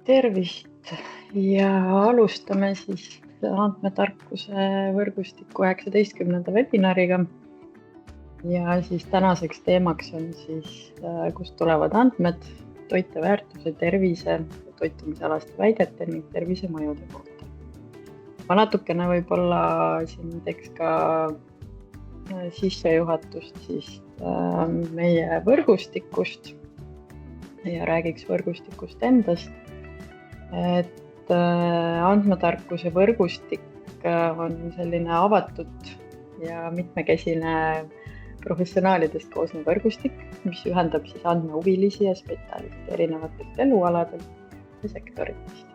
Tervist ja alustame siis andmetarkuse võrgustiku 19. webinariga. Ja siis tänaseks teemaks on siis, kust tulevad andmed, toiteväärtuse, tervise, toitumisalaste väidete ning tervisemõjude kohta. Ma natukene võib-olla siin teeks ka sissejuhatust siis meie võrgustikust ja räägiks võrgustikust endast. Et andmetarkuse võrgustik on selline avatud ja mitmekesine professionaalidest koosnev võrgustik, mis ühendab siis andmehuvilisi ja spetsialiste erinevatelt elualadelt ja sektoritest.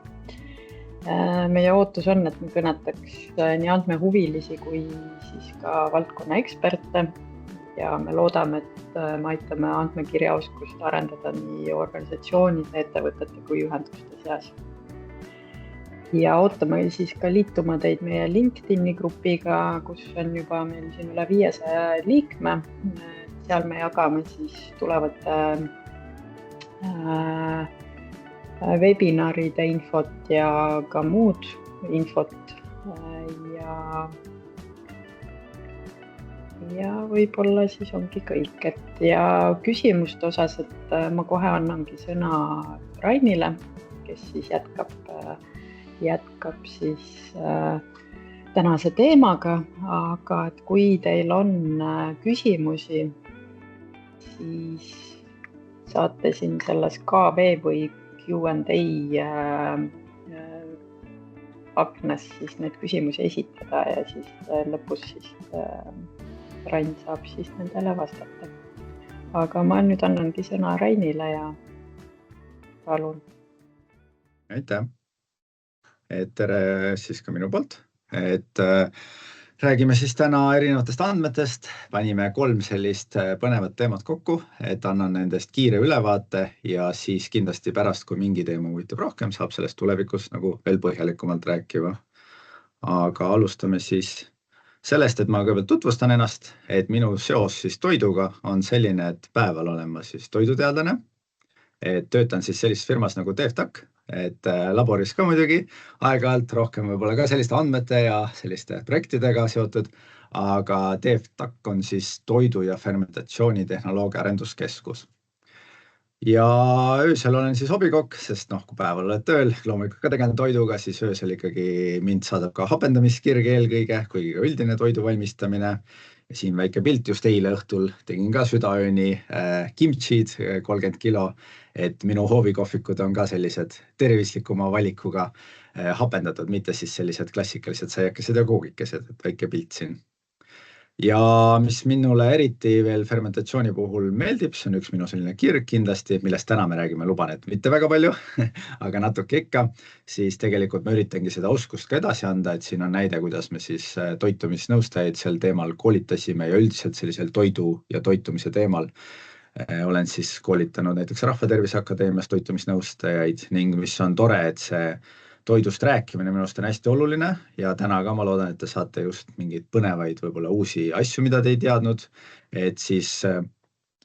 Meie ootus on, et me kõnetaks nii andmehuvilisi kui siis ka valdkonna eksperte ja me loodame, et me aitame andmekirjaoskust arendada nii organisatsioonide, ettevõtete kui ühenduste seas. Ja ootame siis ka liituma teid meie LinkedIni grupiga, kus on juba meil siin üle 500 liikme. Seal me jagame siis tulevate webinaride infot ja ka muud infot. Ja võib-olla siis ongi kõik. Ja küsimuste osas, et ma kohe annangi sõna Rainile, kes siis jätkab siis tänase teemaga, aga et kui teil on küsimusi, siis saate siin selles KV või Q&A aknas siis need küsimusi esitada ja siis lõpus siis Rain saab siis nendele vastata. Aga ma nüüd annangi sõna Rainile ja palun. Aitäh! Tere siis ka minu poolt. Räägime siis täna erinevatest andmetest. Panime 3 sellist põnevat teemat kokku, et annan nendest kiire ülevaate ja siis kindlasti pärast, kui mingi teema huvitab rohkem, saab sellest tulevikus nagu veel põhjalikumalt rääkima. Aga alustame siis sellest, et ma kõigepealt tutvustan ennast, et minu seos siis toiduga on selline, et päeval olen ma siis toiduteadlane. Töötan siis sellises firmas nagu TFTAC, et laboris ka muidugi aeg-ajalt rohkem võib-olla ka selliste andmete ja selliste projektidega seotud, aga TFTAC on siis toidu- ja fermentatsioonitehnoloogia arenduskeskus. Ja öösel olen siis hobikokk, sest kui päeval oled tööl, loomulikult ka tegelen toiduga, siis öösel ikkagi mind saadab ka hapendamiskirg eelkõige, kuigi ka üldine toidu valmistamine. Ja siin väike pilt, just eile õhtul tegin ka südaööni kimchid 30 kilo, et minu hoovikohvikud on ka sellised tervislikuma valikuga hapendatud, mitte siis sellised klassikalised saiakesed ja koogikesed, et väike pilt siin. Ja mis minule eriti veel fermentatsiooni puhul meeldib, see on üks minu selline kirg kindlasti, millest täna me räägime, luban, et mitte väga palju, aga natuke ikka, siis tegelikult ma üritangi seda oskust ka edasi anda, et siin on näide, kuidas me siis toitumisnõustajaid sel teemal koolitasime ja üldiselt sellisel toidu ja toitumise teemal. Olen siis koolitanud näiteks Rahvatervise Akadeemias toitumisnõustajaid ning mis on tore, et see toidust rääkimine minust on hästi oluline ja täna ka ma loodan, et te saate just mingeid põnevaid võib-olla uusi asju, mida te ei teadnud, et siis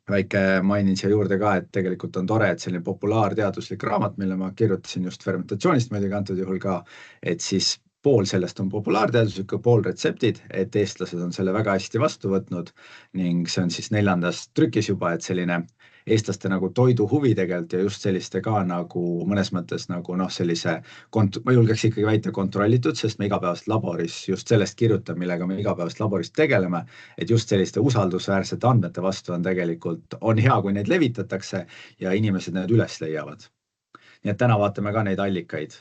väike mainin siia juurde ka, et tegelikult on tore, et selline populaarteaduslik raamat, mille ma kirjutasin just fermentatsioonist muidugi antud juhul ka, et siis pool sellest on populaarteaduslik, pool retseptid, et eestlased on selle väga hästi vastu võtnud ning see on siis 4. trükis juba, et selline eestlaste nagu toidu huvi tegelikult ja just selliste ka nagu mõnes mõttes nagu sellise, ma julgeks ikkagi väita kontrollitud, sest me igapäevast laboris just sellest kirjutab, millega me igapäevast laboris tegeleme, et just selliste usaldusväärsete andmete vastu on tegelikult, on hea, kui neid levitatakse ja inimesed need üles leiavad. Nii et täna vaatame ka neid allikaid.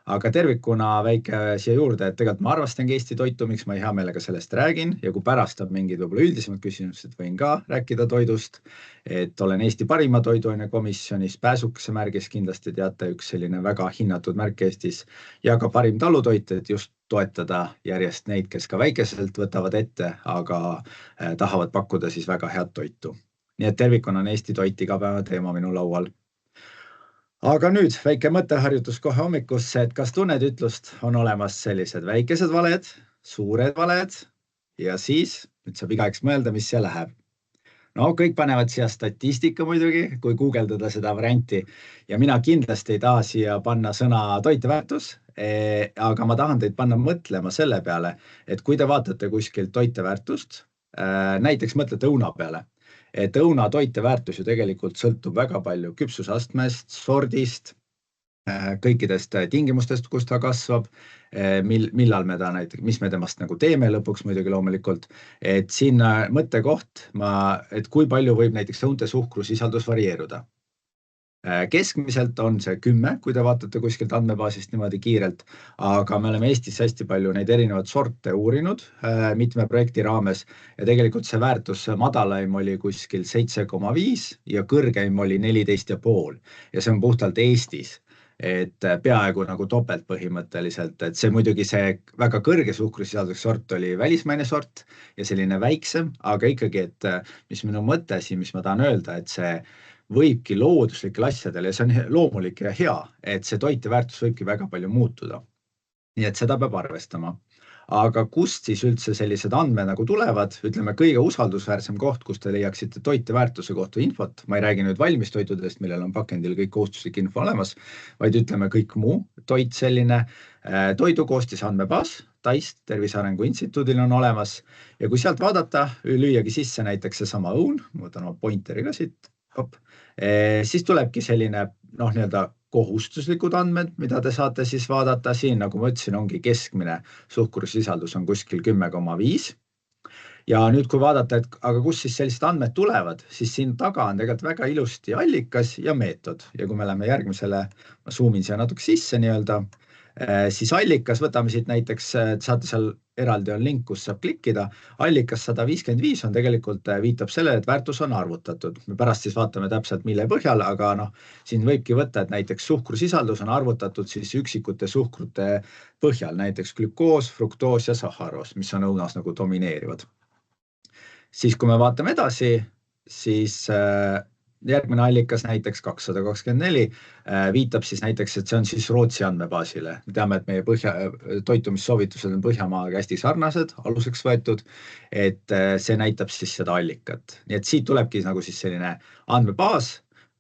Aga tervikuna väike siia juurde, et tegelikult ma arvastangi Eesti toitu, miks ma hea meelega sellest räägin ja kui pärast on mingid võib-olla üldisemad küsimused, võin ka rääkida toidust, et olen Eesti parima toiduaine komisjonis, pääsukese märgis kindlasti teate, üks selline väga hinnatud märk Eestis ja ka parim talutoit, et just toetada järjest neid, kes ka väikeselt võtavad ette, aga tahavad pakkuda siis väga head toitu. Nii et tervikuna on Eesti toit igapäeva teema minu laual. Aga nüüd väike mõtteharjutus kohe hommikusse, et kas tunned ütlust on olemas sellised väikesed valed, suured valed ja siis nüüd saab igaüks mõelda, mis see läheb. No kõik panevad siia statistika muidugi, kui guugeldada seda varianti ja mina kindlasti ei taha siia panna sõna toiteväärtus, aga ma tahan teid panna mõtlema selle peale, et kui te vaatate kuskilt toiteväärtust, näiteks mõtlete õuna peale, et õuna toiteväärtus ju tegelikult sõltub väga palju küpsusastmest, sordist, kõikidest tingimustest, kus ta kasvab, millal me ta näiteks, mis me temast nagu teeme lõpuks muidugi loomulikult, et sinna mõttekoht, et kui palju võib näiteks õunte suhkrusisaldus varieeruda. Keskmiselt on see 10, kui te vaatate kuskilt andmebaasist niimoodi kiirelt, aga me oleme Eestis hästi palju neid erinevaid sorte uurinud mitme projekti raames ja tegelikult see väärtus madalaim oli kuskil 7,5 ja kõrgeim oli 14,5 ja see on puhtalt Eestis. Et peaaegu nagu topelt põhimõtteliselt, et see muidugi see väga kõrge suhkrusisaldusega sort oli välismaine sort ja selline väiksem, aga ikkagi, et mis minu mõte siin, mis ma tahan öelda, et see võibki looduslikel asjadel ja see on loomulik ja hea, et see toiteväärtus võibki väga palju muutuda. Nii et seda peab arvestama. Aga kust siis üldse sellised andmed nagu tulevad, ütleme kõige usaldusväärsem koht, kus te leiaksite toiteväärtuse kohta infot, ma ei räägi nüüd valmistoitudest, millel on pakendil kõik kohustuslik info olemas, vaid ütleme kõik muu toit selline, toidukoostis andmebaas, TAIST, Tervise Arengu Instituudil on olemas ja kui sealt vaadata, lüüagi sisse näiteks see sama õun, ma võtan oma pointeri ka siit, siis tulebki selline nii-öelda kohustuslikud andmed, mida te saate siis vaadata siin, nagu ma ütlesin, ongi keskmine suhkrusisaldus on kuskil 10,5. Ja nüüd, kui vaadata, et aga kus siis sellised andmed tulevad, siis siin taga on tegelikult väga ilusti allikas ja meetod. Ja kui me läheme järgmisele, ma zoomin siia natuke sisse nii-öelda, siis allikas, võtame siit näiteks, saate seal eraldi on link, kus saab klikkida. Allikas 155 on tegelikult viitab sellele, et väärtus on arvutatud. Me pärast siis vaatame täpselt mille põhjal, aga siin võibki võtta, et näiteks suhkrusisaldus on arvutatud siis üksikute suhkrute põhjal, näiteks glükoos, fruktoos ja sahharoos, mis on õunas nagu domineerivad. Siis kui me vaatame edasi, siis järgmine allikas näiteks 224 viitab siis näiteks, et see on siis Rootsi andmebaasile. Me teame, et meie toitumissoovitused on Põhjamaaga hästi sarnased, aluseks võetud, et see näitab siis seda allikat. Nii et siit tulebki nagu siis selline andmebaas,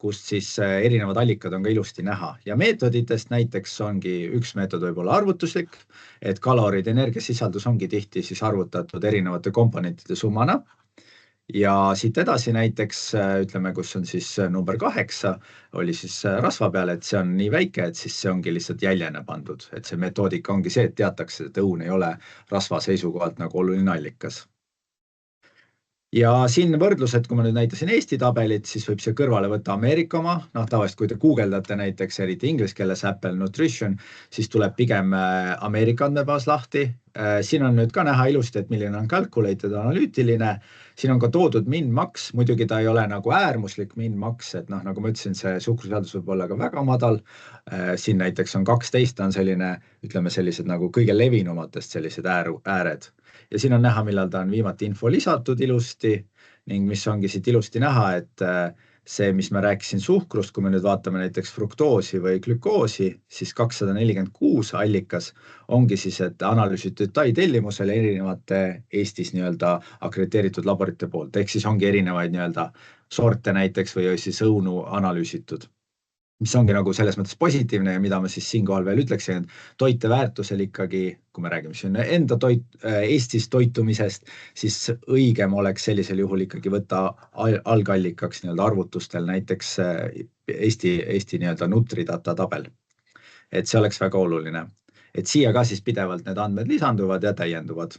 kust siis erinevad allikad on ka ilusti näha. Ja meetoditest näiteks ongi üks meetod võib olla arvutuslik, et kalorid, energiasisaldus ongi tihti siis arvutatud erinevate komponentide summana. Ja siit edasi näiteks, ütleme, kus on siis number 8, oli siis rasva peale, et see on nii väike, et siis see ongi lihtsalt jäljene pandud. Et see metoodika ongi see, et teatakse, et õun ei ole rasva seisukohalt nagu oluline allikas. Ja siin võrdlused, kui ma nüüd näitasin Eesti tabelit, siis võib see kõrvale võtta Ameerika oma. Tavaliselt, kui te guugeldate näiteks eriti inglise keeles Apple Nutrition, siis tuleb pigem Ameerika andmebaas lahti. Siin on nüüd ka näha ilusti, et milline on calculated analüütiline. Siin on ka toodud min-maks, muidugi ta ei ole nagu äärmuslik min-maks, et nagu ma ütlesin, see suhkrusisaldus võib olla ka väga madal. Siin näiteks on 12, on selline, ütleme sellised nagu kõige levinumatest sellised ääred. Ja siin on näha, millal ta on viimati info lisatud ilusti ning mis ongi siit ilusti näha, et see, mis ma rääkisin suhkrust, kui me nüüd vaatame näiteks fruktoosi või glükoosi, siis 246 allikas ongi siis, et analüüsitud Tai tellimusel erinevate Eestis nii-öelda akrediteeritud laborite poolt. Ehk siis ongi erinevaid nii-öelda sorte näiteks või siis õunu analüüsitud. Mis ongi nagu selles mõttes positiivne ja mida ma siis siinkohal veel ütleksin, et toiteväärtusel ikkagi, kui me räägime siin enda Eestis toitumisest, siis õigem oleks sellisel juhul ikkagi võtta algallikaks nii-öelda arvutustel näiteks Eesti nii-öelda Nutridata tabel. Et see oleks väga oluline. Et siia ka siis pidevalt need andmed lisanduvad ja täienduvad.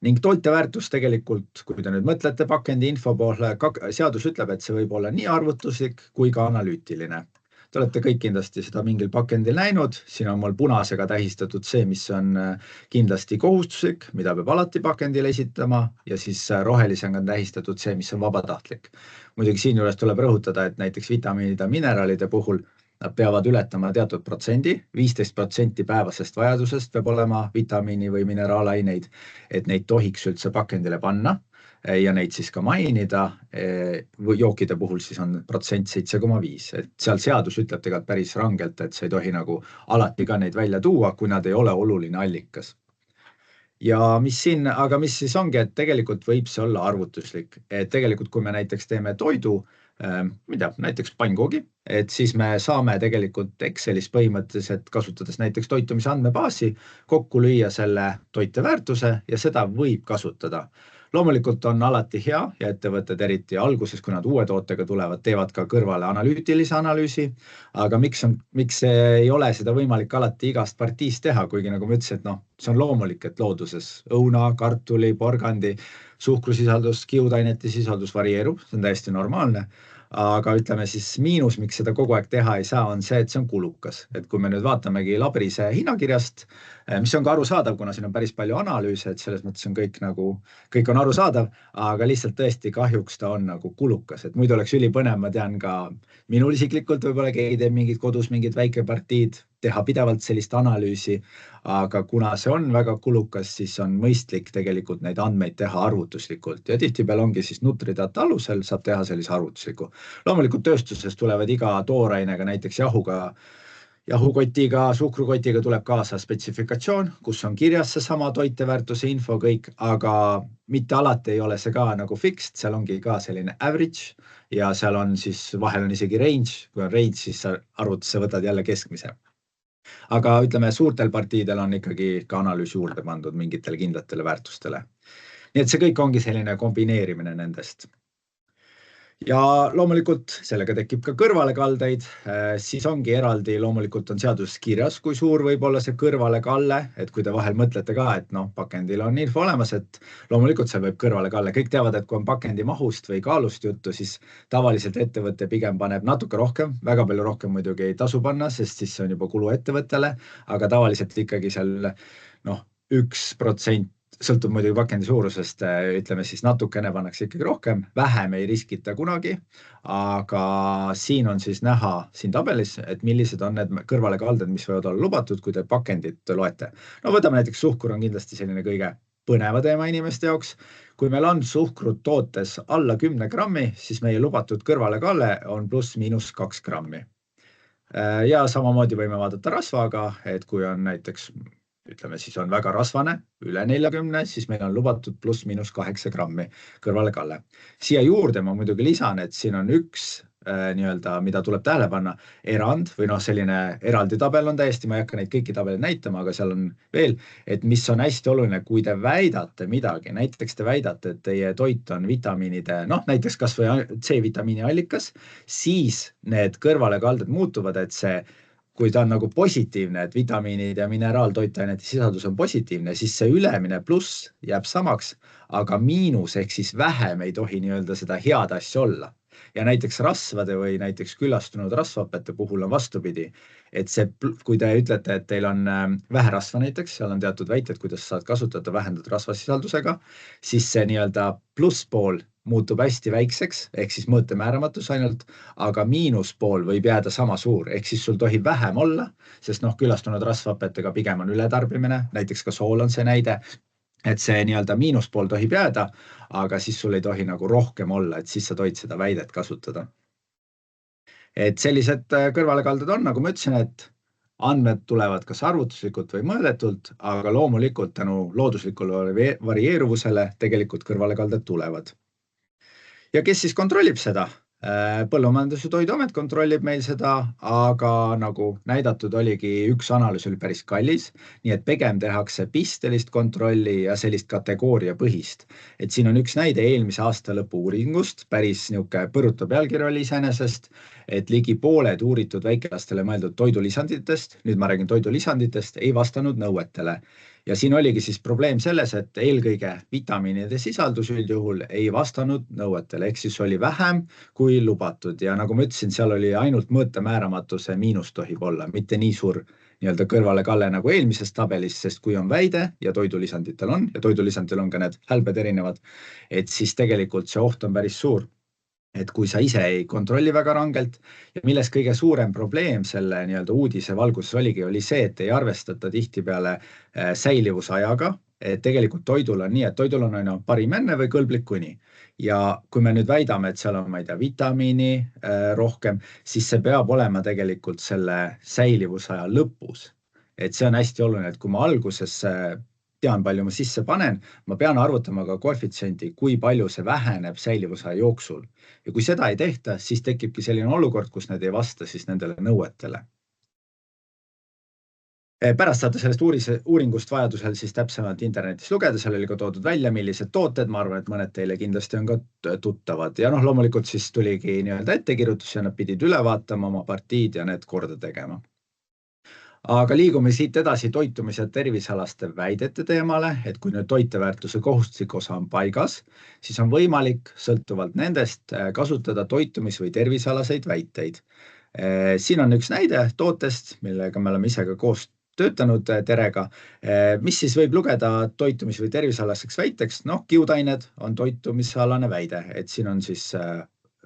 Ning toiteväärtus tegelikult, kui te nüüd mõtlete pakendi info poole, seadus ütleb, et see võib olla nii arvutuslik kui ka analüütiline. Te olete kõik kindlasti seda mingil pakendil näinud, siin on mul punasega tähistatud see, mis on kindlasti kohustuslik, mida peab alati pakendile esitama ja siis rohelisega on tähistatud see, mis on vabatahtlik. Muidugi siin juures tuleb rõhutada, et näiteks vitamiinide ja mineraalide puhul nad peavad ületama teatud protsendi, 15% päevasest vajadusest peab olema vitamiini või mineraalaineid, et neid tohiks üldse pakendile panna ja neid siis ka mainida. Jookide puhul siis on protsent 7,5. Et seal seadus ütleb tegelikult päris rangelt, et see ei tohi nagu alati ka neid välja tuua, kui nad ei ole oluline allikas. ja mis siis ongi, et tegelikult võib see olla arvutuslik, et tegelikult kui me näiteks teeme toidu, mida, näiteks pannkoogi, et siis me saame tegelikult Excelis põhimõtteliselt kasutades näiteks toitumise andmebaasi kokku lüüa selle toiteväärtuse ja seda võib kasutada. Loomulikult on alati hea ja ettevõtted eriti alguses, kui nad uue tootega tulevad, teevad ka kõrvale analüütilise analüüsi, aga miks ei ole seda võimalik alati igast partiist teha, kuigi nagu ma ütlesin, et noh, see on loomulik, et looduses õuna, kartuli, porgandi, suhkrusisaldus, kiudainete sisaldus varieerub, see on täiesti normaalne. Aga ütleme siis miinus, miks seda kogu aeg teha ei saa, on see, et see on kulukas. Et kui me nüüd vaatamegi Labrise hinnakirjast, mis on ka arusaadav, kuna siin on päris palju analüüse, et selles mõttes on kõik on arusaadav, aga lihtsalt tõesti kahjuks ta on nagu kulukas, et muidu oleks ülipõnev, ma tean ka minul isiklikult võib-olla keegi teeb mingid kodus mingid väikepartiid, teha pidevalt sellist analüüsi, aga kuna see on väga kulukas, siis on mõistlik tegelikult neid andmeid teha arvutuslikult ja tihtipeale ongi siis Nutridata alusel saab teha sellise arvutusliku. Loomulikult tööstuses tulevad iga toorainega, näiteks jahukotiga, suhkrukotiga tuleb kaasa spetsifikatsioon, kus on kirjas seesama toiteväärtuse info kõik, aga mitte alati ei ole see ka nagu fixed, seal ongi ka selline average ja seal on siis vahel on isegi range, kui on range, siis sa arvutusse võtad jälle keskmise. Aga ütleme, suurtel partiidel on ikkagi ka analüüs juurde pandud mingitele kindlatele väärtustele. Nii et see kõik ongi selline kombineerimine nendest. Ja loomulikult sellega tekib ka kõrvalekaldeid, siis ongi eraldi, loomulikult on seaduses kirjas, kui suur võib olla see kõrvalekalle, et kui te vahel mõtlete ka, et noh, pakendil on info olemas, et loomulikult seal võib kõrvalekalle. Kõik teavad, et kui on pakendi mahust või kaalust juttu, siis tavaliselt ettevõte pigem paneb natuke rohkem, väga palju rohkem muidugi ei tasu panna, sest siis see on juba kulu ettevõttele, aga tavaliselt ikkagi seal 1%, sõltub muidugi pakendi suurusest, ütleme siis natukene pannakse ikkagi rohkem, vähem ei riskita kunagi, aga siin on siis näha siin tabelis, et millised on need kõrvalekalded, mis võivad olla lubatud, kui te pakendit loete. No võtame näiteks suhkur on kindlasti selline kõige põneva teema inimeste jaoks. Kui meil on suhkrut tootes alla 10 grammi, siis meie lubatud kõrvalekalle on pluss-miinus 2 grammi. Ja samamoodi võime vaadata rasvaga, et kui on näiteks ütleme, siis on väga rasvane, üle 40, siis meil on lubatud pluss-miinus 8 grammi kõrvalekalle. Siia juurde ma muidugi lisan, et siin on üks mida tuleb tähele panna, erand või selline eraldi tabel on täiesti, ma ei hakka neid kõiki tabeleid näitama, aga seal on veel, et mis on hästi oluline, kui te väidate midagi, näiteks te väidate, et teie toit on vitamiinide, näiteks kas või C-vitamiini allikas, siis need kõrvalekalded muutuvad, et see kui ta on nagu positiivne, et vitamiinid ja mineraaltoitainete sisaldus on positiivne, siis see ülemine pluss jääb samaks, aga miinus ehk siis vähem ei tohi seda head asja olla. Ja näiteks rasvade või näiteks küllastunud rasvhapete puhul on vastupidi, et see, kui te ütlete, et teil on vähe rasva näiteks, seal on teatud väited, kuidas saad kasutada vähendatud rasvasisaldusega, siis see plusspool muutub hästi väikseks, ehk siis mõõtemääramatus ainult, aga miinuspool võib jääda sama suur, ehk siis sul tohib vähem olla, sest küllastunud rasvhapetega pigem on ületarbimine, näiteks ka sool on see näide, et see miinuspool tohib jääda, aga siis sul ei tohi nagu rohkem olla, et siis sa tohid seda väidet kasutada. Et sellised kõrvalekalded on, nagu ma ütlesin, et andmed tulevad kas arvutuslikult või mõõdetult, aga loomulikult tänu looduslikule varieeruvusele tegelikult kõrvalekalded tulevad. Ja kes siis kontrollib seda? Põllumajandus- ja Toiduamet kontrollib meil seda, aga nagu näidatud oligi, üks analüüs oli päris kallis, nii et pigem tehakse pistelist kontrolli ja sellist kategooria põhist. Et siin on üks näide eelmise aasta lõpu uuringust, päris niisugune põruta pealkiri oli iseenesest, et ligi pooled uuritud väikelastele mõeldud toidulisanditest, nüüd ma räägin toidulisanditest, ei vastanud nõuetele. Ja siin oligi siis probleem selles, et eelkõige vitamiinide sisaldus üldjuhul ei vastanud nõuetele, ehk siis oli vähem kui lubatud ja nagu ma ütlesin, seal oli ainult mõõtemääramatuse miinus tohib olla, mitte nii suur kõrvalekalle nagu eelmises tabelis, sest kui on väide ja toidulisanditel on, ja toidulisanditel on ka need hälbed erinevad, et siis tegelikult see oht on päris suur. Et kui sa ise ei kontrolli väga rangelt ja milles kõige suurem probleem selle uudise valguses oli see, et ei arvestata tihtipeale säilivusajaga, et tegelikult toidul on nii, et toidul on parim enne või kõlblik kuni. Ja kui me nüüd väidame, et seal on, ma ei tea, vitamiini rohkem, siis see peab olema tegelikult selle säilivusaja lõpus. Et see on hästi oluline, et kui ma alguses tean, palju ma sisse panen, ma pean arvutama ka koefitsiendi, kui palju see väheneb säilivusaja jooksul. Ja kui seda ei tehta, siis tekibki selline olukord, kus need ei vasta siis nendele nõuetele. Pärast saate sellest uuringust vajadusel siis täpsemalt internetis lugeda, seal oli ka toodud välja, millised tooted, ma arvan, et mõned teile kindlasti on ka tuttavad. Ja loomulikult siis tuligi nii-öelda ettekirjutus ja nad pidid üle vaatama oma partiid ja need korda tegema. Aga liigume siit edasi toitumise ja tervisealaste väidete teemale, et kui nüüd toiteväärtuse kohustuslik osa on paigas, siis on võimalik sõltuvalt nendest kasutada toitumis- või tervisealaseid väiteid. Siin on üks näide tootest, millega me oleme ise ka koos töötanud Terega, mis siis võib lugeda toitumis- või tervisealaseks väiteks. Kiudained on toitumisalane väide, et siin on siis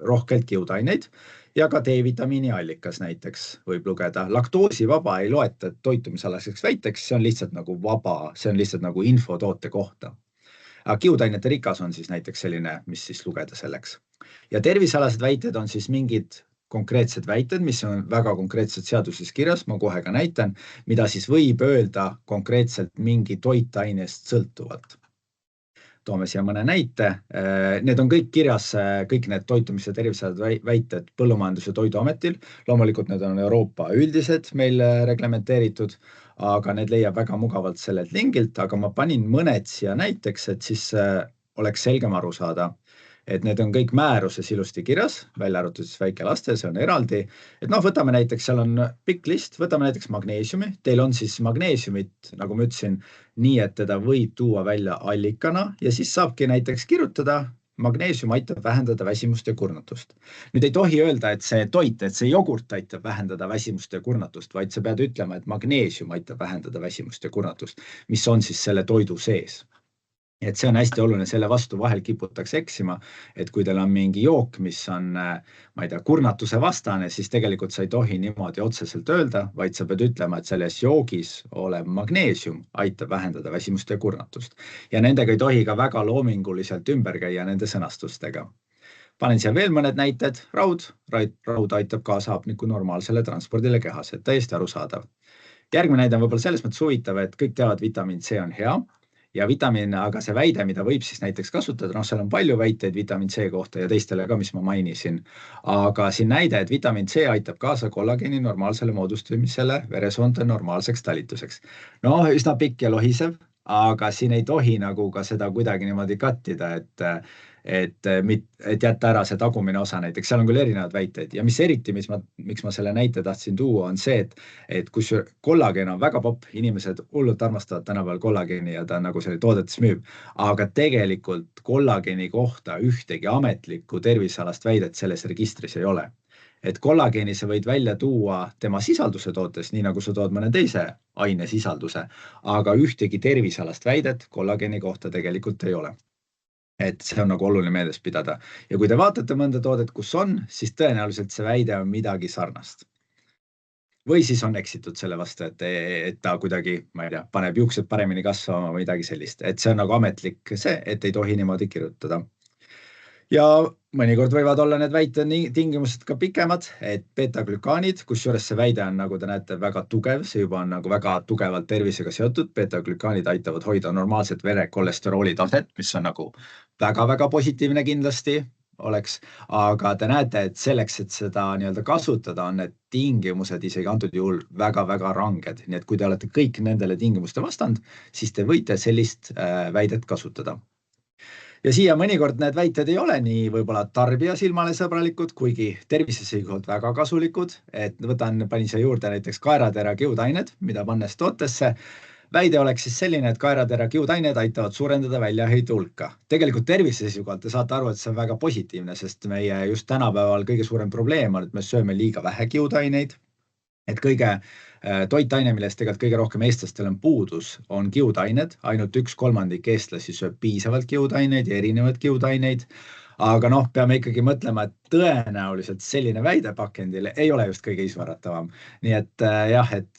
rohkelt kiudaineid ja ka D-vitamiini allikas näiteks võib lugeda. Laktoosivaba ei loeta toitumisalaseks väiteks, see on lihtsalt nagu vaba, see on lihtsalt nagu info toote kohta. Aga kiudainete rikas on siis näiteks selline, mis siis lugeda selleks. Ja tervisealased väited on siis mingid konkreetsed väited, mis on väga konkreetselt seaduses kirjas, ma kohe ka näitan, mida siis võib öelda konkreetselt mingi toitainest sõltuvalt. Toome siia mõne näite. Need on kõik kirjas, kõik need toitumis- ja tervisealased väited Põllumajandus- ja Toiduametil. Loomulikult need on Euroopa üldised meil reglementeeritud, aga need leiab väga mugavalt sellelt lingilt, aga ma panin mõned siia näiteks, et siis oleks selgem aru saada. Et need on kõik määruses ilusti kirjas, välja arvatud siis väikelaste, see on eraldi. Et võtame näiteks, seal on pikk list, võtame näiteks magneesiumi. Teil on siis magneesiumit, nagu ma ütlesin, nii, et teda võib tuua välja allikana ja siis saabki näiteks kirjutada, magneesium aitab vähendada väsimust ja kurnatust. Nüüd ei tohi öelda, et see toit, et see jogurt aitab vähendada väsimust ja kurnatust, vaid sa pead ütlema, et magneesium aitab vähendada väsimust ja kurnatust, mis on siis selle toidu sees. Et see on hästi oluline, selle vastu vahel kiputakse eksima, et kui teil on mingi jook, mis on, ma ei tea, kurnatuse vastane, siis tegelikult sa ei tohi niimoodi otseselt öelda, vaid sa pead ütlema, et selles joogis olev magneesium aitab vähendada väsimust ja kurnatust. Ja nendega ei tohi ka väga loominguliselt ümber käia nende sõnastustega. Panen siia veel mõned näited. Raud aitab kaasa hapniku normaalsele transpordile kehas, et täiesti arusaadav. Järgmine näide on võib-olla selles mõttes huvitav, et kõik teavad, vitamiin C on hea. Ja vitamiin, aga see väide, mida võib siis näiteks kasutada, seal on palju väiteid vitamiin C kohta ja teistele ka, mis ma mainisin. Aga siin näide, et vitamiin C aitab kaasa kollageeni normaalsele moodustumisele, veresoonte normaalseks talituseks. Üsna pikk ja lohisev, aga siin ei tohi nagu ka seda kuidagi niimoodi kattida, et jätta ära see tagumine osa näiteks. Seal on küll erinevad väiteid ja mis eriti, miks ma selle näite tahtsin tuua, on see, et kus kollageen on väga popp, inimesed hullult armastavad tänapäeval kollageeni ja ta nagu selle toodetes müüb, aga tegelikult kollageeni kohta ühtegi ametlikku tervisealast väidet selles registris ei ole. Et kollageeni sa võid välja tuua tema sisalduse tootes, nii nagu sa tood mõne teise aine sisalduse, aga ühtegi tervisealast väidet kollageeni kohta tegelikult ei ole. Et see on nagu oluline meeles pidada. Ja kui te vaatate mõnda toodet, kus on, siis tõenäoliselt see väide on midagi sarnast. Või siis on eksitud selle vastu, et ta kuidagi, ma ei tea, paneb juuksed paremini kasvama või midagi sellist. Et see on nagu ametlik see, et ei tohi niimoodi kirjutada. Ja mõnikord võivad olla need väite tingimused ka pikemad, et beta-glükaanid, kus juures see väide on, nagu te näete, väga tugev, see juba on nagu väga tugevalt tervisega seotud. Beta-glükaanid aitavad hoida normaalset verekolesterooli taset, mis on nagu väga-väga positiivne kindlasti oleks, aga te näete, et selleks, et seda nii-öelda kasutada, on need tingimused isegi antud juhul väga-väga ranged. Nii et kui te olete kõik nendele tingimuste vastand, siis te võite sellist väidet kasutada. Ja siia mõnikord need väited ei ole nii võib-olla tarbija silmale sõbralikud, kuigi tervise seisukohalt väga kasulikud. Et panin siia juurde näiteks kaeratera kiudained, mida pannes tootesse. Väide oleks siis selline, et kaeratera kiudained aitavad suurendada väljaheite hulka. Tegelikult tervise seisukohalt te saate aru, et see on väga positiivne, sest meie just tänapäeval kõige suurem probleem on, et me sööme liiga vähe kiudaineid. Et kõige toitaine, millest tegelikult kõige rohkem eestlastel on puudus, on kiudained. Ainult 1/3 eestlasi sööb piisavalt kiudaineid ja erinevaid kiudaineid. Aga peame ikkagi mõtlema, et tõenäoliselt selline väide pakendil ei ole just kõige isvaratavam. Nii et jah, et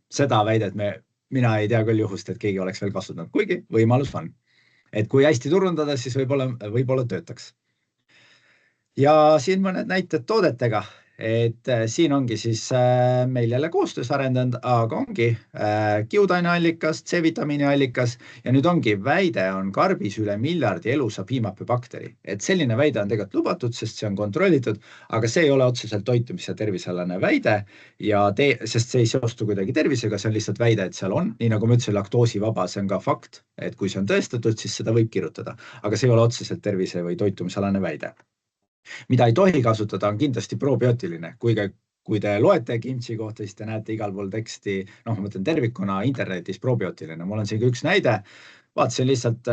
seda väidet mina ei tea küll juhust, et keegi oleks veel kasutanud, kuigi võimalus on. Et kui hästi turundada, siis võib-olla töötaks. Ja siin mõned näited toodetega. et siin ongi siis meil jälle koostöös arendanud, aga ongi kiudaineallikas, C-vitamiini allikas ja nüüd ongi väide on karbis üle miljardi elusa piimapäbakteri. Et selline väide on tegelikult lubatud, sest see on kontrollitud, aga see ei ole otseselt toitumis- ja tervisealane väide ja sest see ei seostu kuidagi tervisega, see on lihtsalt väide, et seal on, nii nagu ma ütlesin, laktoosivaba, see on ka fakt, et kui see on tõestatud, siis seda võib kirjutada, aga see ei ole otseselt tervise või toitumisalane väide. Mida ei tohi kasutada, on kindlasti probiootiline, kui te loete kimchi kohta, siis te näete igal pool teksti, ma mõtlen tervikuna internetis probiootiline. Mul on siin ka üks näide, vaatasin lihtsalt,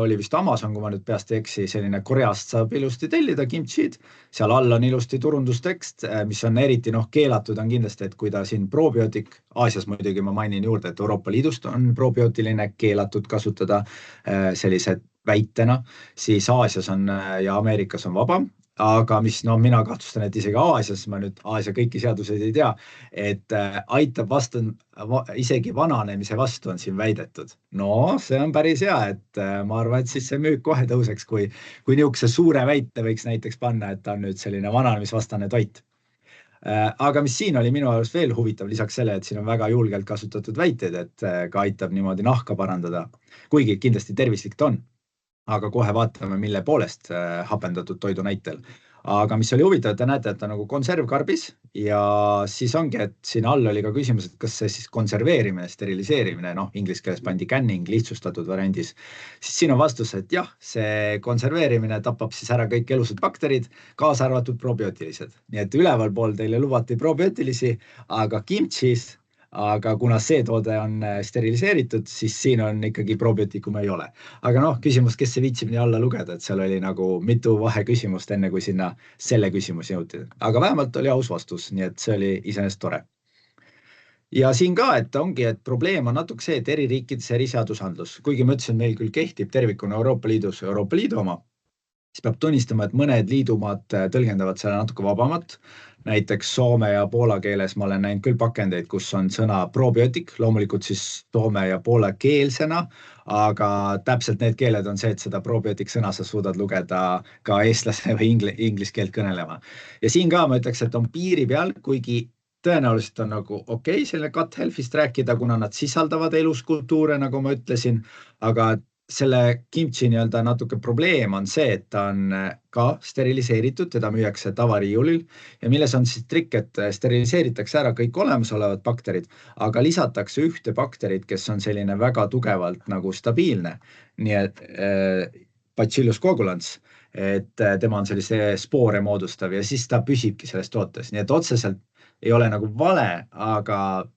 oli vist Amazon, kui ma nüüd peast ei eksi, selline Koreast saab ilusti tellida kimchid, seal all on ilusti turundustekst, mis on eriti keelatud on kindlasti, et kui ta siin probiootik, Aasias muidugi ma mainin juurde, et Euroopa Liidust on probiootiline keelatud kasutada sellised väitena, siis Aasias on ja Ameerikas on vaba, aga mis mina kahtlustan, et isegi Aasias, ma nüüd Aasia kõiki seaduseid ei tea, et aitab vastu, isegi vananemise vastu on siin väidetud. No see on päris hea, et ma arvan, et siis see müük kohe tõuseks, kui niisuguse suure väite võiks näiteks panna, et ta on nüüd selline vananemisvastane toit. Aga mis siin oli minu arust veel huvitav, lisaks selle, et siin on väga julgelt kasutatud väiteid, et ka aitab niimoodi nahka parandada, kuigi kindlasti tervislik ta on. Aga kohe vaatame, mille poolest hapendatud toidu näitel. Aga mis oli huvitav, et te näete, et ta nagu konservkarbis ja siis ongi, et siin all oli ka küsimus, et kas see siis konserveerimine, steriliseerimine, inglise keeles pandi canning lihtsustatud variandis, siis siin on vastus, et jah, see konserveerimine tapab siis ära kõik elusad bakterid, kaasa arvatud probiootilised. Nii et üleval pool teile lubati probiootilisi, aga kimchis, aga kuna see toode on steriliseeritud, siis siin on ikkagi probiootikum ei ole. Aga küsimus, kes see viitsib nii alla lugeda, et seal oli nagu mitu vaheküsimust enne, kui sinna selle küsimusi jõuti. Aga vähemalt oli aus vastus, nii et see oli iseenesest tore. Ja siin ka, et ongi, et probleem on natuke see, et eri riikides eri seadusandlus, kuigi ma ütlesin, meil küll kehtib tervikuna Euroopa Liidus Euroopa Liidu oma, siis peab tunnistama, et mõned liidumaad tõlgendavad selle natuke vabamat. Näiteks Soome ja Poola keeles ma olen näinud küll pakendeid, kus on sõna probiootik, loomulikult siis soome ja poola keelsena, aga täpselt need keeled on see, et seda probiootik sõna sa suudad lugeda ka eestlase või inglise keelt kõnelema. Ja siin ka ma ütleks, et on piiri peal, kuigi tõenäoliselt on nagu okei selline gut health'ist rääkida, kuna nad sisaldavad eluskultuure, nagu ma ütlesin, aga selle kimchi natuke probleem on see, et ta on ka steriliseeritud, teda müüakse tavariiulil ja milles on siis trikk, et steriliseeritakse ära kõik olemasolevad bakterid, aga lisatakse ühte bakterit, kes on selline väga tugevalt nagu stabiilne, nii et Bacillus coagulans, et tema on sellise spoore moodustav ja siis ta püsibki selles tootes, nii et otseselt ei ole nagu vale, aga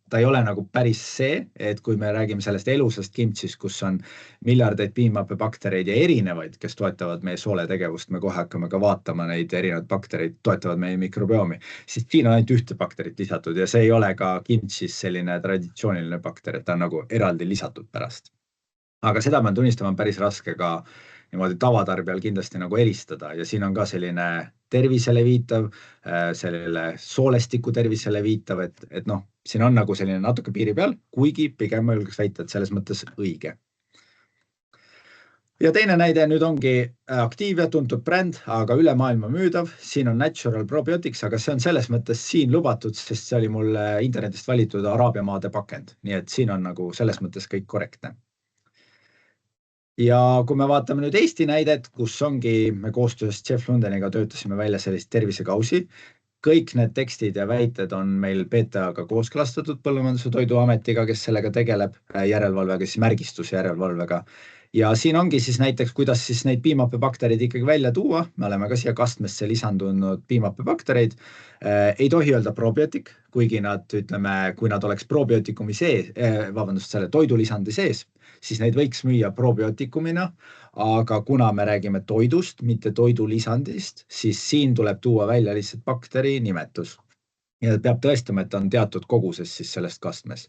ta ei ole nagu päris see, et kui me räägime sellest elusast kimchist, kus on miljardeid piimhappebaktereid ja erinevaid, kes toetavad meie sooletegevust, me kohe hakkame ka vaatama neid erinevaid baktereid, toetavad meie mikrobiomi, siis siin on ainult ühte bakterit lisatud ja see ei ole ka kimchis selline traditsiooniline bakter, et ta on nagu eraldi lisatud pärast. Aga seda ma tunnistama päris raske ka niimoodi tavatarbijal kindlasti nagu eristada ja siin on ka selline tervisele viitav, sellele soolestiku tervisele viitav, et siin on nagu selline natuke piiri peal, kuigi pigem ma julgeks väita, et selles mõttes õige. Ja teine näide nüüd ongi Activia, tuntud bränd, aga üle maailma müüdav. Siin on Natural Probiotics, aga see on selles mõttes siin lubatud, sest see oli mul internetist valitud Araabia maade pakend. Nii et siin on nagu selles mõttes kõik korrektne. Ja kui me vaatame nüüd Eesti näidet, kus ongi me koostöös Jeff Lundeniga töötasime välja sellist tervisekausi, kõik need tekstid ja väited on meil PTA-ga kooskõlastatud Põllumajandus- ja Toiduametiga, kes sellega tegeleb järelevalvega, siis märgistusjärelevalvega. Ja siin ongi siis näiteks, kuidas siis neid piimahappebaktereid ikkagi välja tuua. Me oleme ka siia kastmesse lisandunud piimahappebaktereid. Ei tohi öelda probiootik, kuigi nad, ütleme, kui nad oleks probiootikumi sees, selle toidulisandi sees, siis neid võiks müüa probiootikumina, aga kuna me räägime toidust, mitte toidulisandist, siis siin tuleb tuua välja lihtsalt bakteri nimetus. Ja peab tõestama, et on teatud koguses siis sellest kastmes.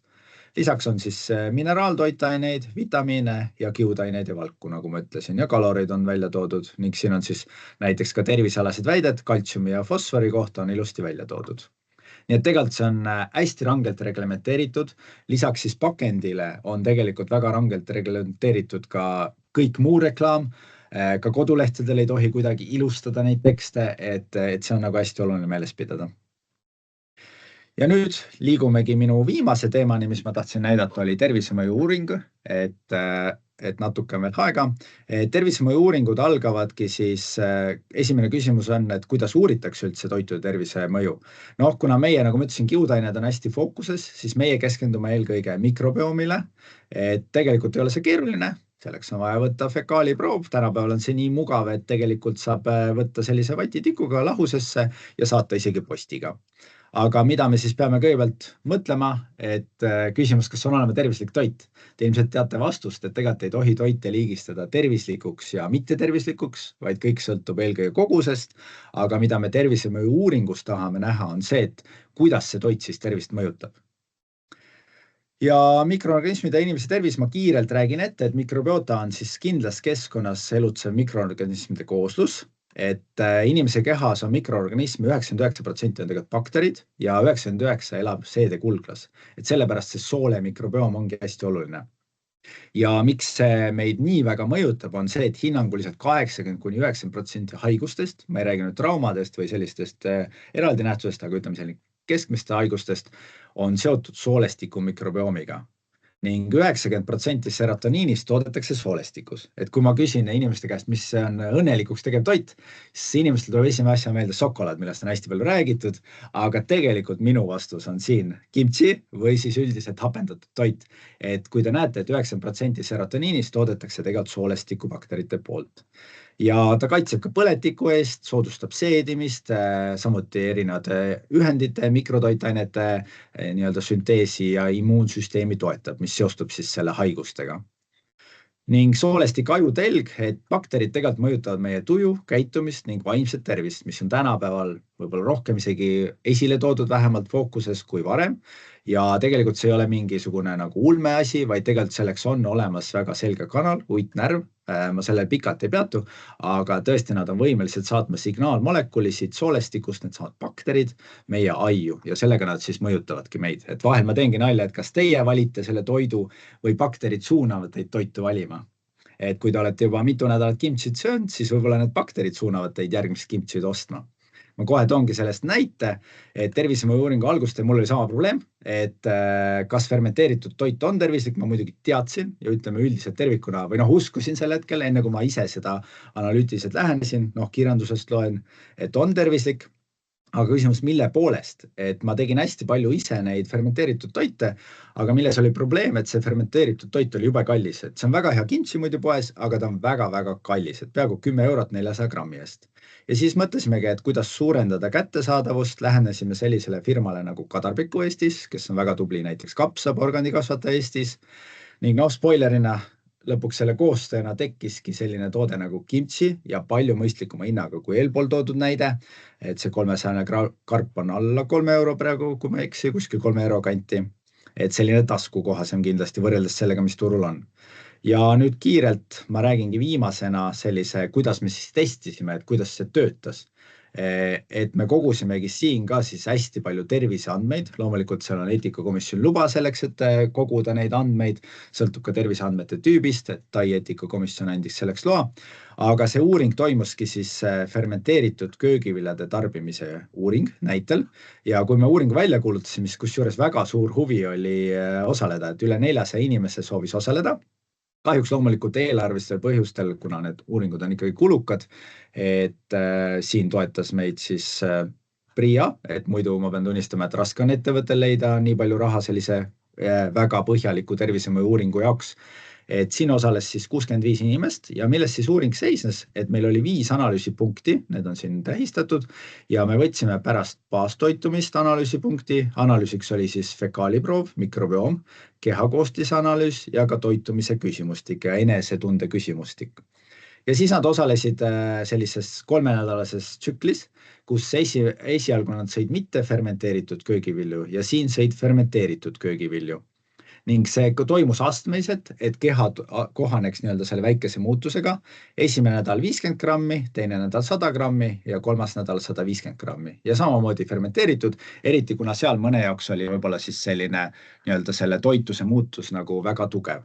Lisaks on siis mineraaltoitaineid, vitamiine ja kiudaineid ja valku, nagu ma ütlesin, ja kalorid on välja toodud ning siin on siis näiteks ka tervisealased väided, kaltsiumi ja fosfori kohta on ilusti välja toodud. Nii et tegelikult see on hästi rangelt reglementeeritud, lisaks siis pakendile on tegelikult väga rangelt reglementeeritud ka kõik muu reklaam, Ka kodulehtedel ei tohi kuidagi ilustada neid tekste, et see on nagu hästi oluline meeles pidada. Ja nüüd liigumegi minu viimase teemani, mis ma tahtsin näidata, oli tervisemõju uuring, et natuke on veel aega. Tervisemõju uuringud algavadki siis, esimene küsimus on, et kuidas uuritakse üldse toitude tervise mõju. Noh, kuna meie, nagu ma ütlesin, kiudained on hästi fookuses, siis meie keskendume eelkõige mikrobiomile, et tegelikult ei ole see keeruline. Selleks on vaja võtta fekaaliproov, tänapäeval on see nii mugav, et tegelikult saab võtta sellise vatitikuga lahusesse ja saata isegi postiga. Aga mida me siis peame kõigepealt mõtlema, et küsimus, kas on olema tervislik toit. Te ilmselt teate vastust, et tegelikult ei tohi toite liigistada tervislikuks ja mittetervislikuks, vaid kõik sõltub eelkõige kogusest. Aga mida me tervisemõju uuringus tahame näha, on see, et kuidas see toit siis tervist mõjutab. Ja mikroorganismide ja inimese tervis ma kiirelt räägin ette, et mikrobiota on siis kindlas keskkonnas elutsev mikroorganismide kooslus, et inimese kehas on mikroorganismi 99% on tegelikult bakterid ja 99% elab seedekulglas. Et sellepärast see soole mikrobioom ongi hästi oluline. Ja miks see meid nii väga mõjutab, on see, et hinnanguliselt 80–90% haigustest, ma ei räägi nüüd traumadest või sellistest eraldi nähtusest, aga ütleme selline keskmiste haigustest, on seotud soolestiku mikrobiomiga. Ning 90% serotoniinist toodetakse soolestikus. Et kui ma küsin inimeste käest, mis on õnnelikuks tegev toit, siis inimestel tuleb esimene asja meelde šokolaad, millest on hästi palju räägitud, aga tegelikult minu vastus on siin kimchi või siis üldiselt hapendatud toit. Et kui te näete, et 90% serotoniinist toodetakse tegelikult soolestiku bakterite poolt. Ja ta kaitseb ka põletiku eest, soodustab seedimist, samuti erinevate ühendite, mikrotoitainete nii-öelda sünteesi ja immuunsüsteemi toetab, mis seostub siis selle haigustega. Ning soolestik ajutelg, et bakterid tegelikult mõjutavad meie tuju, käitumist ning vaimset tervist, mis on tänapäeval võib-olla rohkem isegi esile toodud vähemalt fookuses kui varem. Ja tegelikult see ei ole mingisugune nagu ulmeasi, vaid tegelikult selleks on olemas väga selge kanal, uitnärv. Ma sellel pikalt ei peatu, aga tõesti nad on võimelised saatma signaalmolekuli siit soolestikust, need saavad bakterid meie aiu ja sellega nad siis mõjutavadki meid. Et vahel ma teengi nalja, et kas teie valite selle toidu või bakterid suunavad teid toitu valima. Et kui te olete juba mitu nädalat kimchit söönud, siis võib-olla need bakterid suunavad teid järgmist kimchit ostma. Ma kohe toongi sellest näite, et tervisemõju uuringu algustel mul oli sama probleem, et kas fermenteeritud toit on tervislik, ma muidugi teadsin ja ütleme üldiselt tervikuna või uskusin sel hetkel, enne kui ma ise seda analüütiliselt lähenesin, kirjandusest loen, et on tervislik. Aga küsimus, mille poolest, et ma tegin hästi palju ise neid fermenteeritud toite, aga milles oli probleem, et see fermenteeritud toit oli jube kallis, et see on väga hea kimchi muidu poes, aga ta on väga-väga kallis, et peaaegu 10 eurot 400 grammi eest. Ja siis mõtlesimegi, et kuidas suurendada kättesaadavust, lähenesime sellisele firmale nagu Kadarpiku Eestis, kes on väga tubli näiteks kapsab organikasvataja Eestis, ning spoilerina lõpuks selle koostajana tekkiski selline toode nagu kimchi ja palju mõistlikuma hinnaga kui eelpool toodud näide, et see 300 karp on alla 3 euro praegu, kui ma eksi, kuskil 3 euro kanti, et selline taskukohasem kindlasti võrreldes sellega, mis turul on. Ja nüüd kiirelt ma räägingi viimasena sellise, kuidas me siis testisime, et kuidas see töötas. Et me kogusimegi siin ka siis hästi palju terviseandmeid, loomulikult seal on eetikakomisjon luba selleks, et koguda neid andmeid, sõltub ka terviseandmete tüübist, et Tai eetikakomisjon andis selleks loa, aga see uuring toimuski siis fermenteeritud köögiviljade tarbimise uuring näitel ja kui me uuringu välja kuulutasime, siis kusjuures väga suur huvi oli osaleda, et üle 400 inimese soovis osaleda. Kahjuks loomulikult eelarvistel põhjustel, kuna need uuringud on ikkagi kulukad, et siin toetas meid siis PRIA, et muidu ma pean tunnistama, et raske on ettevõttel leida nii palju raha sellise väga põhjaliku tervisemõju uuringu jaoks. Et siin osales siis 65 inimest ja milles siis uuring seisnes, et meil oli 5 analüüsipunkti, need on siin tähistatud ja me võtsime pärast baastoitumist analüüsipunkti, analüüsiks oli siis fekaaliproov, mikrobioom, kehakoostisanalüüs ja ka toitumise küsimustik ja enesetunde küsimustik. Ja siis nad osalesid sellises 3-nädalases tsüklis, kus esialgu nad sõid mitte fermenteeritud köögivilju ja siin sõid fermenteeritud köögivilju. Ning see toimus astmeliselt, et keha kohaneks nii-öelda selle väikese muutusega. Esimene nädal 50 grammi, teine nädal 100 grammi ja kolmas nädal 150 grammi. Ja samamoodi fermenteeritud, eriti kuna seal mõne jaoks oli võib-olla siis selline nii-öelda selle toituse muutus nagu väga tugev.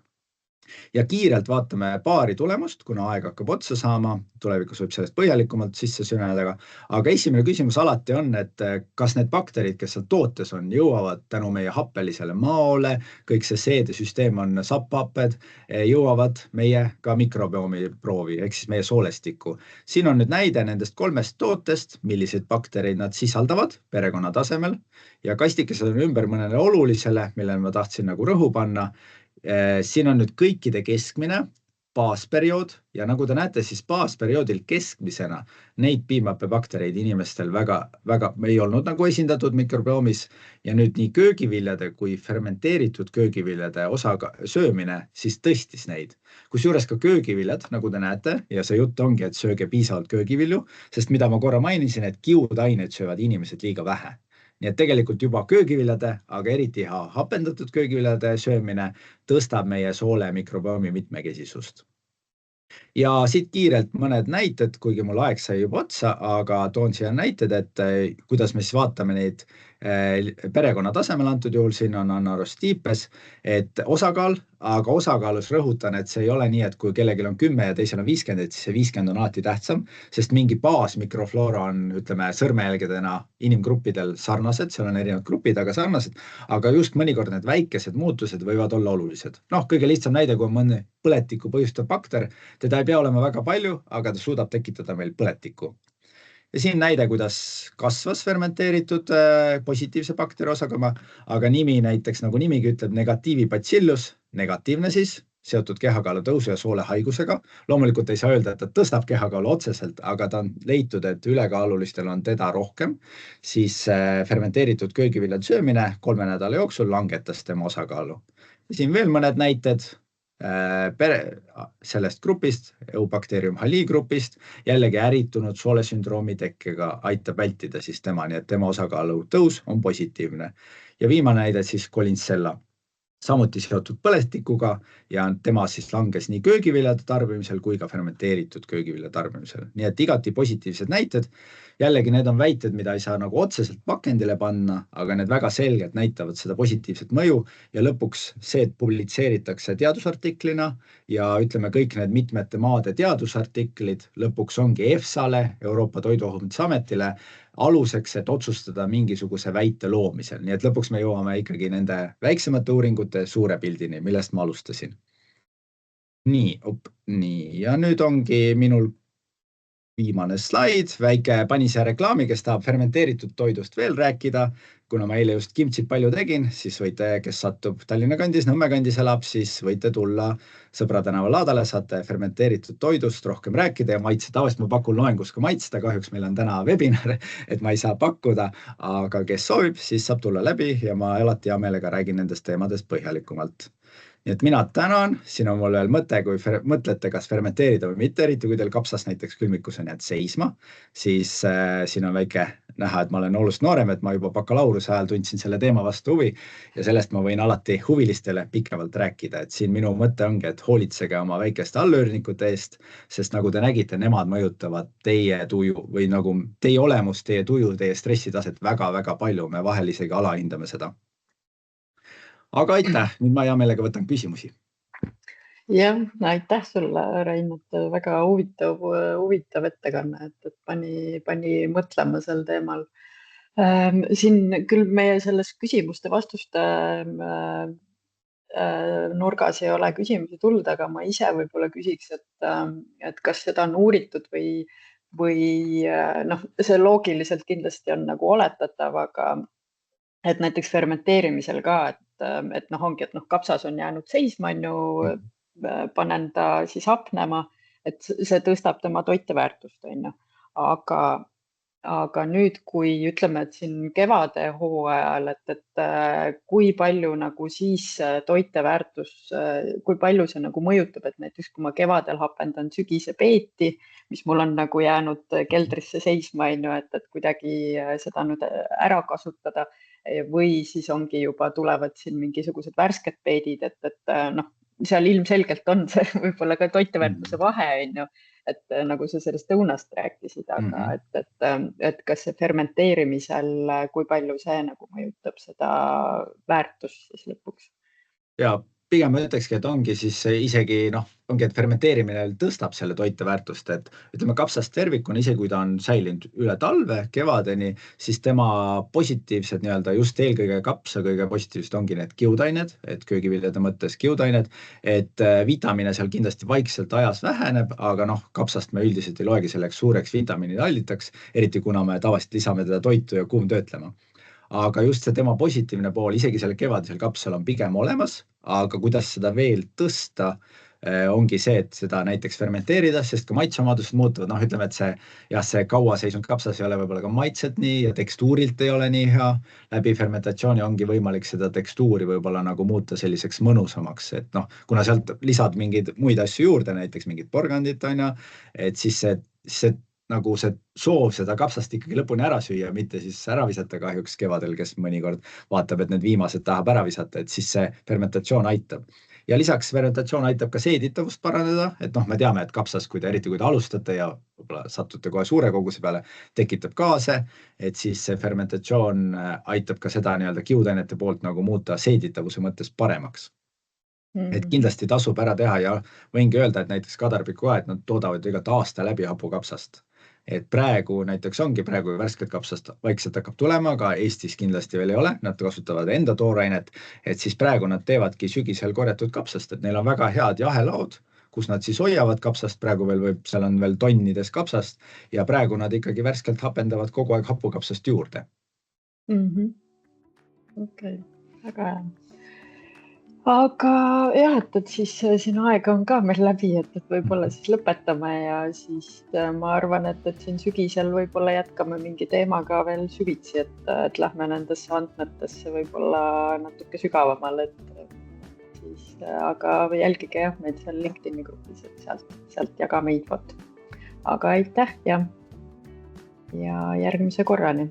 Ja kiirelt vaatame paari tulemust, kuna aeg hakkab otsa saama, tulevikus võib sellest põhjalikumalt sisse süveneda, aga esimene küsimus alati on, et kas need bakterid, kes seal tootes on, jõuavad tänu meie happelisele maole, kõik see seedesüsteem on sapphapped, jõuavad meie ka mikrobiomi proovi, ehk siis meie soolestikku. Siin on nüüd näide nendest 3 tootest, milliseid baktereid nad sisaldavad perekonna tasemel ja kastikesed on ümber mõnele olulisele, millele ma tahtsin nagu rõhu panna. Siin on nüüd kõikide keskmine baasperiood ja nagu te näete, siis baasperioodil keskmisena neid piimhappebaktereid inimestel väga ei olnud nagu esindatud mikrobiomis ja nüüd nii köögiviljade kui fermenteeritud köögiviljade osaga söömine siis tõstis neid. Kusjuures ka köögiviljad, nagu te näete, ja see jutt ongi, et sööge piisavalt köögivilju, sest mida ma korra mainisin, et kiudaineid söövad inimesed liiga vähe. Nii et tegelikult juba köögiviljade, aga eriti hapendatud köögiviljade söömine tõstab meie soole mikrobiomi mitmekesisust. Ja siit kiirelt mõned näited, kuigi mul aeg sai juba otsa, aga toon siia näited, et kuidas me siis vaatame neid perekonna tasemel, antud juhul siin on Anarostipes, et osakaal, aga osakaalus rõhutan, et see ei ole nii, et kui kellelgi on 10 ja teisel on 50, siis see 50 on alati tähtsam, sest mingi baasmikrofloora on, ütleme, sõrmejälgedena inimgruppidel sarnased, seal on erinevad grupid, aga sarnased, aga just mõnikord need väikesed muutused võivad olla olulised. Kõige lihtsam näide, kui on mõni põletikku põhjustav bakter, teda ei pea olema väga palju, aga ta suudab tekitada meil põletikku. Ja siin näide, kuidas kasvas fermenteeritud positiivse bakteri osakama, aga nimi näiteks, nagu nimigi ütleb, negatiivibacillus, negatiivne siis, seotud kehakaalu tõusu ja soole haigusega. Loomulikult ei saa öelda, et ta tõstab kehakaalu otseselt, aga ta on leitud, et ülekaalulistel on teda rohkem, siis fermenteeritud köögiviljade söömine 3 nädala jooksul langetas tema osakaalu. Ja siin veel mõned näited sellest grupist, Eubacterium halii grupist, jällegi äritunud soolesündroomi tekkega aitab vältida siis tema, nii et tema osakaalu tõus on positiivne. Ja viimane näide siis Collinsella, samuti seotud põletikuga ja tema siis langes nii köögiviljade tarbimisel kui ka fermenteeritud köögiviljade tarbimisel. Nii et igati positiivsed näited. Jällegi need on väited, mida ei saa nagu otseselt pakendile panna, aga need väga selgelt näitavad seda positiivset mõju ja lõpuks see, et publitseeritakse teadusartiklina ja ütleme kõik need mitmete maade teadusartiklid lõpuks ongi EFSA-le, Euroopa Toiduohutusametile aluseks, et otsustada mingisuguse väite loomisel. Nii et lõpuks me jõuame ikkagi nende väiksemate uuringute suure pildini, millest ma alustasin. Nii, ja nüüd ongi minul viimane slaid, väike panise reklaami, kes tahab fermenteeritud toidust veel rääkida. Kuna ma eile just kimtsit palju tegin, siis võite, kes satub Tallinna kandis, Nõmme kandis elab, siis võite tulla Sõbra tänava laadale, saate fermenteeritud toidust rohkem rääkida ja maitse. Tavaliselt ma pakun loengus ka maitsta, kahjuks meil on täna webinar, et ma ei saa pakkuda, aga kes soovib, siis saab tulla läbi ja ma alati hea meelega räägin nendest teemadest põhjalikumalt. Nii et mina tänan, siin on mul veel mõte, kui mõtlete, kas fermenteerida või mitte, eriti kui teil kapsas näiteks külmikus on jäänud seisma, siis siin on väike näha, et ma olen oluliselt noorem, et ma juba bakalaureuse ajal tundsin selle teema vastu huvi ja sellest ma võin alati huvilistele pikemalt rääkida, et siin minu mõte ongi, et hoolitsege oma väikeste allüürnikute eest, sest nagu te nägite, nemad mõjutavad teie tuju või nagu teie olemust, teie tuju, teie stressitaset väga-väga palju, me vahel isegi alahindame seda. Aga aitäh, nüüd ma hea meelega võtan küsimusi. Jah, aitäh sulle, Rein, et väga huvitav ettekanne, et pani mõtlema sel teemal. Siin küll meie selles küsimuste-vastuste nurgas ei ole küsimusi tulnud, aga ma ise võib-olla küsiks, et kas seda on uuritud või see loogiliselt kindlasti on nagu oletatav, aga et näiteks fermenteerimisel ka, et ongi, et kapsas on jäänud seisma, panen ta siis hapnema, et see tõstab tema toiteväärtust, aga nüüd, kui ütleme, et siin kevade hooajal, et kui palju nagu siis toiteväärtus, kui palju see nagu mõjutab, et näiteks kui ma kevadel hapendan sügise peeti, mis mul on nagu jäänud keldrisse seisma, et kuidagi seda nüüd ära kasutada või siis ongi juba tulevad siin mingisugused värsked peedid, et seal ilmselgelt on see võib-olla ka toiteväärtuse vahe, et nagu sa sellest õunast rääkisid, aga et kas see fermenteerimisel, kui palju see nagu mõjutab seda väärtust siis lõpuks? Ja pigem ma ütlekski, et ongi siis isegi ongi, et fermenteerimine tõstab selle toiteväärtust, et ütleme kapsast tervikuna, isegi kui ta on säilinud üle talve, kevadeni, siis tema positiivsed just eelkõige kapsa kõige positiivsed ongi need kiudained, et köögiviljade mõttes kiudained, et vitamiine seal kindlasti vaikselt ajas väheneb, aga kapsast me üldiselt ei loegi selleks suureks vitamiinide allitaks, eriti kuna me tavaliselt lisame teda toitu ja kuumtöötlema. Aga just see tema positiivne pool, isegi selle kevadisel kapsal on pigem olemas, aga kuidas seda veel tõsta, ongi see, et seda näiteks fermenteerida, sest ka maitseomadused muutuvad. Ütleme, et see kaua seisnud kapsas ei ole võib-olla ka maitset nii ja tekstuurilt ei ole nii hea. Läbi fermentatsiooni ongi võimalik seda tekstuuri võib-olla muuta selliseks mõnusamaks, et kuna sealt lisad mingeid muid asju juurde, näiteks mingid porgandit, et siis see soov seda kapsast ikkagi lõpuni ära süüa, mitte siis ära visata kahjuks kevadel, kes mõnikord vaatab, et need viimased tahab ära visata, et siis see fermentatsioon aitab. Ja lisaks fermentatsioon aitab ka seeditavust parandada, et me teame, et kapsas, eriti kui te alustate ja võib-olla satute kohe suure koguse peale, tekitab gaase, et siis see fermentatsioon aitab ka seda kiudainete poolt muuta seeditavuse mõttes paremaks. Et kindlasti tasub ära teha ja võingi öelda, et näiteks Kadarpiku ka, et nad toodavad igat aasta läbi hapukapsast. Et praegu näiteks ongi värsket kapsast vaikselt hakkab tulema, aga Eestis kindlasti veel ei ole, nad kasutavad enda toorainet, et siis praegu nad teevadki sügisel korjatud kapsast, et neil on väga head jahelaod, kus nad siis hoiavad kapsast, praegu veel seal on veel tonnides kapsast ja praegu nad ikkagi värskelt hapendavad kogu aeg hapukapsast juurde. Okei, väga hea. Aga jah, et siis siin aega on ka meil läbi, et võib-olla siis lõpetame ja siis ma arvan, et siin sügisel võib-olla jätkame mingi teemaga veel süvitsi, et lähme nendesse andmetesse võib-olla natuke sügavamale, et siis, aga jälgige jah meid seal LinkedIni grupis, et sealt jagame infot. Aga aitäh ja järgmise korrani!